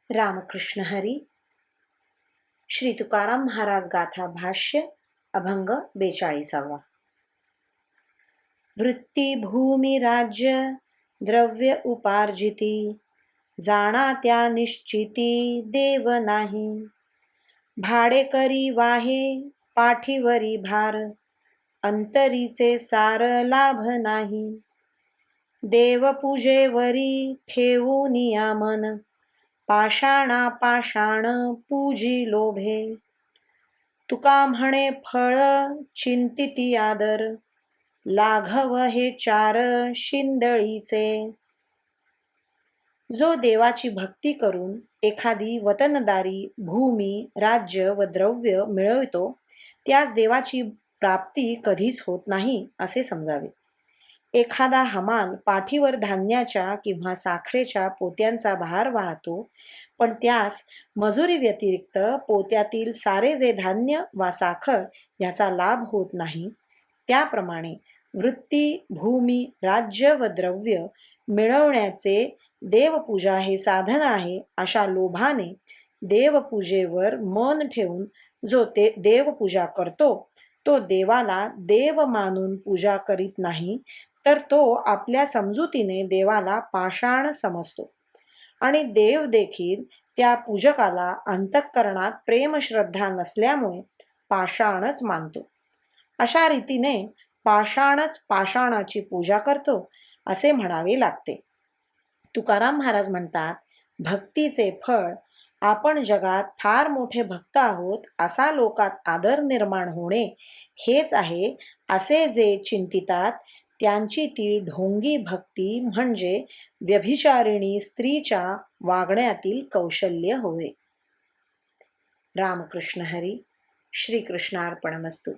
रामकृष्ण हरी. श्री तुकाराम महाराज गाथा भाष्य अभंग 42. वृत्ती भूमी राज्य द्रव्य उपार्जिती, जाणा त्या निश्चिती देव नाही. भाडे करी वाहे पाठीवरी भार, अंतरीचे सार लाभ नाही. देव पूजेवरी ठेवून मन, पाषाणा पाषाण पूजी लोभे. तुका म्हणे फळ चिंतिती आदर, लाघव हे चार शिंदळीचे. जो देवाची भक्ती करून एखादी वतनदारी भूमी राज्य व द्रव्य मिळवितो, त्यास देवाची प्राप्ती कधीच होत नाही असे समजावे. एखादा हमाल पाठीवर धान्याच्या किंवा साखरेच्या पोत्यांचा भार वाहतो, पण त्यास मजुरी व्यतिरिक्त पोत्यातील सारे जे धान्य वा साखर याचा लाभ होत नाही, त्याप्रमाणे वृत्ती भूमी राज्य व द्रव्य मिळवण्याचे देवपूजा हे साधन आहे अशा लोभाने देवपूजेवर मन ठेवून जो ते देवपूजा करतो, तो देवाला देव मानून पूजा करीत नाही, तर तो आपल्या समजुतीने देवाला पाषाण समजतो आणि देव देखील त्या पूजकाला अंतःकरणात प्रेमश्रद्धा नसल्यामुळे पाषाणच मानतो. अशा रीतीने पाषाणच पाषाणाची पूजा करतो असे म्हणावे लागते. तुकाराम महाराज म्हणतात, भक्तीचे फळ आपण जगात फार मोठे भक्त आहोत असा लोकात आदर निर्माण होणे हेच आहे असे जे चिंतितात, त्यांची ती ढोंगी भक्ती म्हणजे व्यभिचारिणी स्त्रीच्या वागण्यातील कौशल्य होय. रामकृष्ण हरी. श्रीकृष्णार्पणमस्तु.